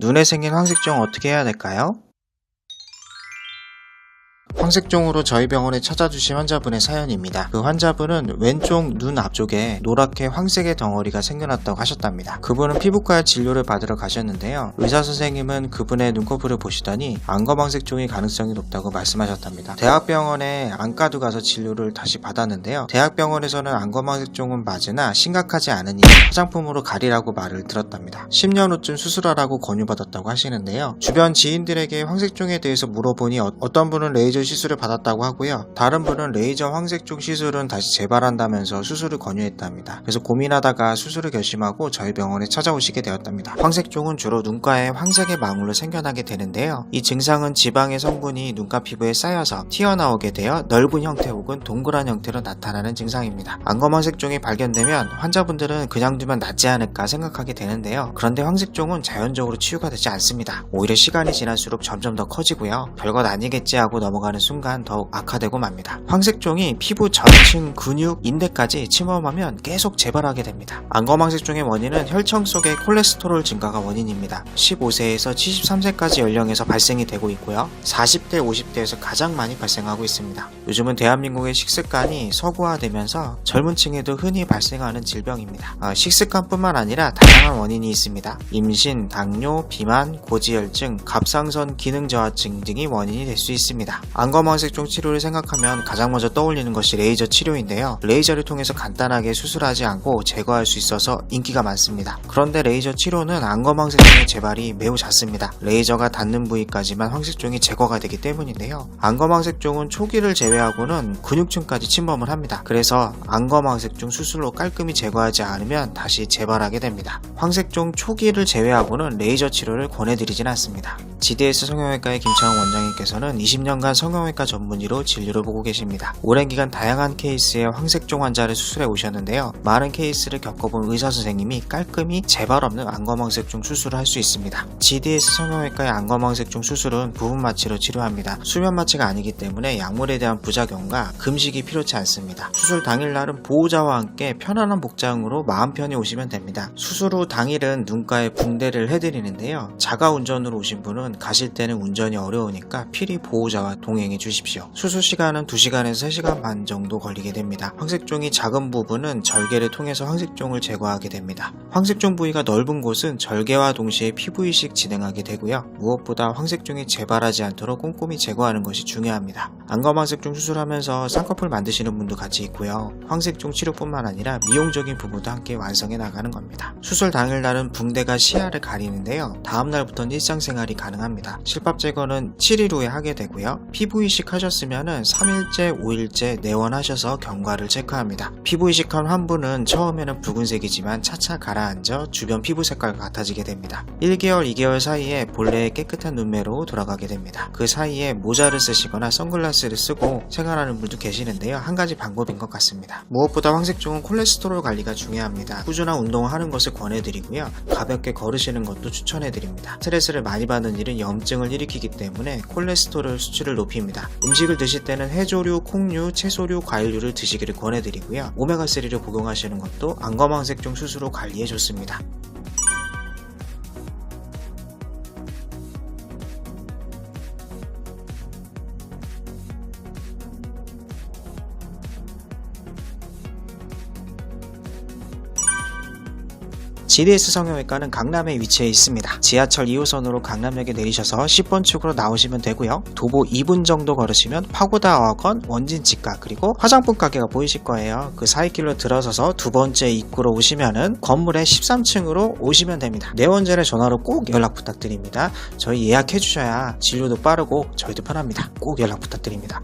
눈에 생긴 황색종 어떻게 해야 될까요? 황색종으로 저희 병원에 찾아주신 환자분의 사연입니다. 그 환자분은 왼쪽 눈 앞쪽에 노랗게 황색의 덩어리가 생겨났다고 하셨답니다. 그분은 피부과 진료를 받으러 가셨는데요. 의사 선생님은 그분의 눈꺼풀을 보시더니 안검황색종이 가능성이 높다고 말씀하셨답니다. 대학병원에 안과도 가서 진료를 다시 받았는데요. 대학병원에서는 안검황색종은 맞으나 심각하지 않으니 화장품으로 가리라고 말을 들었답니다. 10년 후쯤 수술하라고 권유받았다고 하시는데요. 주변 지인들에게 황색종에 대해서 물어보니 어떤 분은 레이저 시술을 받았다고 하고요. 다른 분은 레이저 황색종 시술은 다시 재발한다면서 수술을 권유했답니다. 그래서 고민하다가 수술을 결심하고 저희 병원에 찾아오시게 되었답니다. 황색종은 주로 눈가에 황색의 망울로 생겨나게 되는데요. 이 증상은 지방의 성분이 눈가 피부에 쌓여서 튀어나오게 되어 넓은 형태 혹은 동그란 형태로 나타나는 증상입니다. 안검황색종이 발견되면 환자분들은 그냥 두면 낫지 않을까 생각하게 되는데요. 그런데 황색종은 자연적으로 치유가 되지 않습니다. 오히려 시간이 지날수록 점점 더 커지고요. 별것 아니겠지 하고 넘어가는 순간 더욱 악화되고 맙니다. 황색종이 피부 전층, 근육, 인대까지 침범하면 계속 재발하게 됩니다. 안검황색종의 원인은 혈청 속의 콜레스테롤 증가가 원인입니다. 15세에서 73세까지 연령에서 발생이 되고 있고요. 40대, 50대에서 가장 많이 발생하고 있습니다. 요즘은 대한민국의 식습관이 서구화되면서 젊은 층에도 흔히 발생하는 질병입니다. 식습관뿐만 아니라 다양한 원인이 있습니다. 임신, 당뇨, 비만, 고지혈증, 갑상선 기능 저하증 등이 원인이 될 수 있습니다. 안검황색종 치료를 생각하면 가장 먼저 떠올리는 것이 레이저 치료인데요. 레이저를 통해서 간단하게 수술하지 않고 제거할 수 있어서 인기가 많습니다. 그런데 레이저 치료는 안검황색종의 재발이 매우 잦습니다. 레이저가 닿는 부위까지만 황색종이 제거가 되기 때문인데요. 안검황색종은 초기를 제외하고는 근육층까지 침범을 합니다. 그래서 안검황색종 수술로 깔끔히 제거하지 않으면 다시 재발하게 됩니다. 황색종 초기를 제외하고는 레이저 치료를 권해드리진 않습니다. GDS 성형외과의 김창훈 원장님께서는 20년간 성형외과 전문의로 진료를 보고 계십니다. 오랜 기간 다양한 케이스의 황색종 환자를 수술해 오셨는데요. 많은 케이스를 겪어본 의사 선생님이 깔끔히 재발 없는 안검황색종 수술을 할 수 있습니다. GDS 성형외과의 안검황색종 수술은 부분 마취로 치료합니다. 수면 마취가 아니기 때문에 약물에 대한 부작용과 금식이 필요치 않습니다. 수술 당일날은 보호자와 함께 편안한 복장으로 마음 편히 오시면 됩니다. 수술 후 당일은 눈가에 붕대를 해드리는데요. 자가 운전으로 오신 분은 가실 때는 운전이 어려우니까 필히 보호자와 동행해 주십시오. 수술 시간은 2시간에서 3시간 반 정도 걸리게 됩니다. 황색종이 작은 부분은 절개를 통해서 황색종을 제거하게 됩니다. 황색종 부위가 넓은 곳은 절개와 동시에 피부 이식 진행하게 되고요. 무엇보다 황색종이 재발하지 않도록 꼼꼼히 제거하는 것이 중요합니다. 안검황색종 수술하면서 쌍꺼풀 만드시는 분도 같이 있고요. 황색종 치료뿐만 아니라 미용적인 부분도 함께 완성해 나가는 겁니다. 수술 당일날은 붕대가 시야를 가리는데요. 다음날부터는 일상생활이 가능합니다. 실밥 제거는 7일 후에 하게 되고요. 피부 이식 하셨으면 3일째, 5일째 내원하셔서 경과를 체크합니다. 피부 이식한 환부는 처음에는 붉은색이지만 차차 가라앉아 주변 피부 색깔과 같아지게 됩니다. 1개월, 2개월 사이에 본래의 깨끗한 눈매로 돌아가게 됩니다. 그 사이에 모자를 쓰시거나 선글라스를 쓰고 생활하는 분도 계시는데요. 한 가지 방법인 것 같습니다. 무엇보다 황색종은 콜레스테롤 관리가 중요합니다. 꾸준한 운동을 하는 것을 권해드리고요. 가볍게 걸으시는 것도 추천해드립니다. 스트레스를 많이 받는 일은 염증을 일으키기 때문에 콜레스테롤 수치를 높입니다. 음식을 드실 때는 해조류, 콩류, 채소류, 과일류를 드시기를 권해드리고요. 오메가3를 복용하시는 것도 안검황색종 수술 후 관리에 좋습니다. GDS 성형외과는 강남에 위치해 있습니다. 지하철 2호선으로 강남역에 내리셔서 10번 출구로 나오시면 되고요. 도보 2분 정도 걸으시면 파고다 어건, 원진치과 그리고 화장품 가게가 보이실 거예요. 그 사이길로 들어서서 두 번째 입구로 오시면은 건물의 13층으로 오시면 됩니다. 내원 전에 전화로 꼭 연락 부탁드립니다. 저희 예약해 주셔야 진료도 빠르고 저희도 편합니다. 꼭 연락 부탁드립니다.